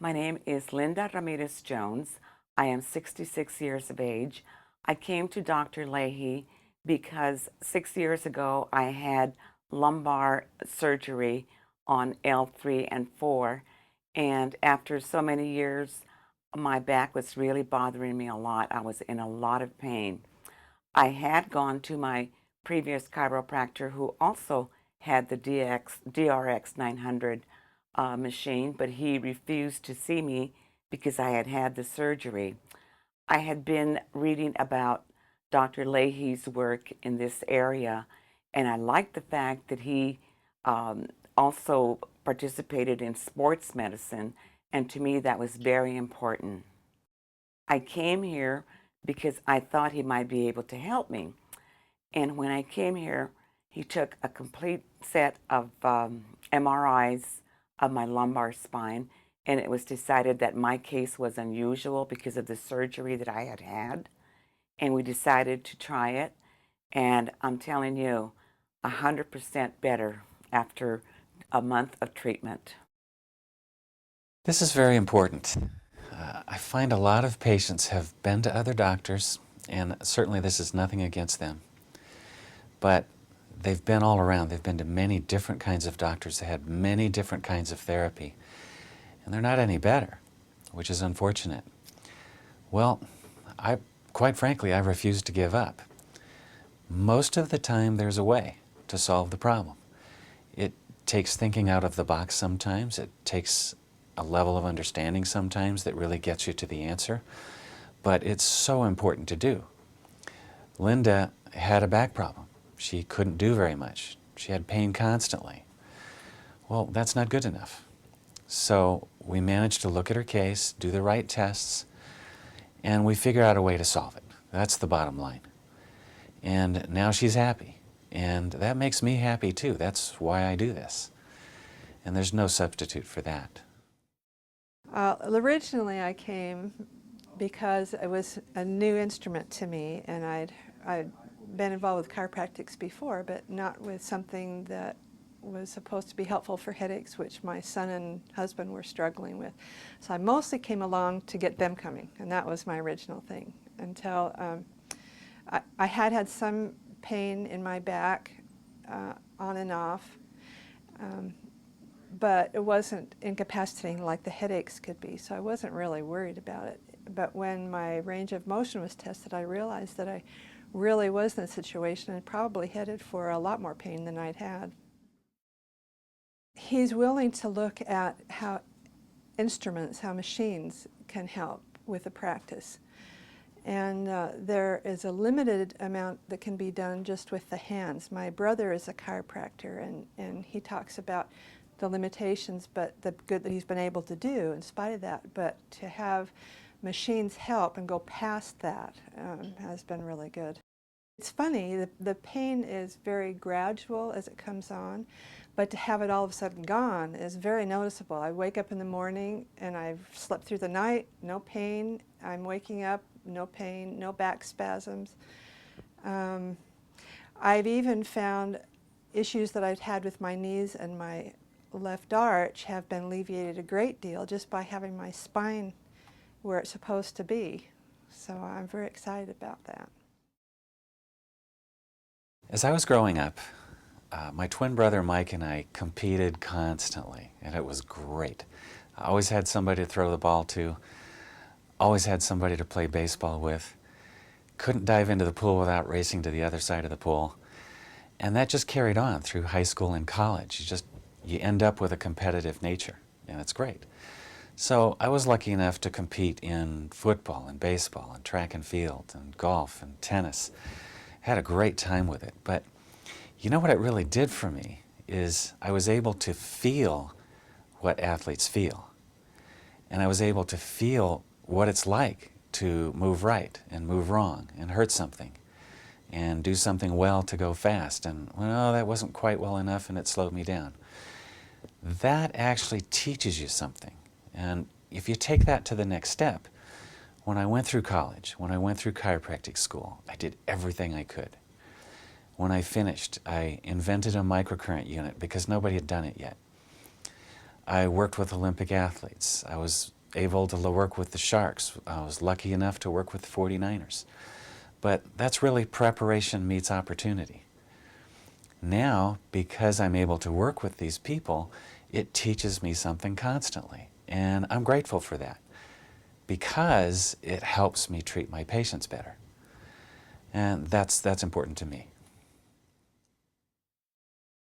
My name is Linda Ramirez Jones. I am 66 years of age. I came to Dr. Leahy because 6 years ago I had lumbar surgery on L3 and 4, and after so many years, my back was really bothering me a lot. I was in a lot of pain. I had gone to my previous chiropractor who also had the DRX 900 machine, but he refused to see me because I had had the surgery. I had been reading about Dr. Leahy's work in this area, and I liked the fact that he also participated in sports medicine, and to me that was very important. I came here because I thought he might be able to help me. And when I came here, he took a complete set of MRIs of my lumbar spine, and it was decided that my case was unusual because of the surgery that I had had. And we decided to try it, and I'm telling you, 100% better after a month of treatment. This is very important. I find a lot of patients have been to other doctors, and certainly this is nothing against them, but they've been all around. They've been to many different kinds of doctors. They had many different kinds of therapy, and they're not any better, which is unfortunate. Well, quite frankly, I refuse to give up. Most of the time there's a way to solve the problem. It takes thinking out of the box sometimes. It takes a level of understanding sometimes that really gets you to the answer, but it's so important to do. Linda had a back problem. She couldn't do very much. She had pain constantly. Well, that's not good enough. So we managed to look at her case, do the right tests, and we figure out a way to solve it. That's the bottom line. And now she's happy, and that makes me happy too. That's why I do this. And there's no substitute for that. Originally I came because it was a new instrument to me, and I'd been involved with chiropractics before, but not with something that was supposed to be helpful for headaches, which my son and husband were struggling with. So I mostly came along to get them coming, and that was my original thing, until I had some pain in my back on and off. But it wasn't incapacitating like the headaches could be, so I wasn't really worried about it. But when my range of motion was tested, I realized that I really was in a situation and probably headed for a lot more pain than I'd had. He's willing to look at how instruments, how machines can help with the practice. And there is a limited amount that can be done just with the hands. My brother is a chiropractor, and he talks about the limitations, but the good that he's been able to do in spite of that. But to have machines help and go past that has been really good. It's funny, the pain is very gradual as it comes on, but to have it all of a sudden gone is very noticeable. I wake up in the morning and I've slept through the night, no pain. I'm waking up, no pain, no back spasms. I've even found issues that I've had with my knees and my left arch have been alleviated a great deal just by having my spine where it's supposed to be. So I'm very excited about that. As I was growing up, my twin brother Mike and I competed constantly, and it was great. I always had somebody to throw the ball to, always had somebody to play baseball with, couldn't dive into the pool without racing to the other side of the pool, and that just carried on through high school and college. You end up with a competitive nature, and it's great. So I was lucky enough to compete in football and baseball and track and field and golf and tennis. Had a great time with it, but you know what it really did for me is I was able to feel what athletes feel. And I was able to feel what it's like to move right and move wrong and hurt something and do something well to go fast, and well, that wasn't quite well enough and it slowed me down. That actually teaches you something. And if you take that to the next step, when I went through college, when I went through chiropractic school, I did everything I could. When I finished, I invented a microcurrent unit because nobody had done it yet. I worked with Olympic athletes. I was able to work with the Sharks. I was lucky enough to work with the 49ers. But that's really preparation meets opportunity. Now, because I'm able to work with these people, it teaches me something constantly. And I'm grateful for that because it helps me treat my patients better. And that's important to me.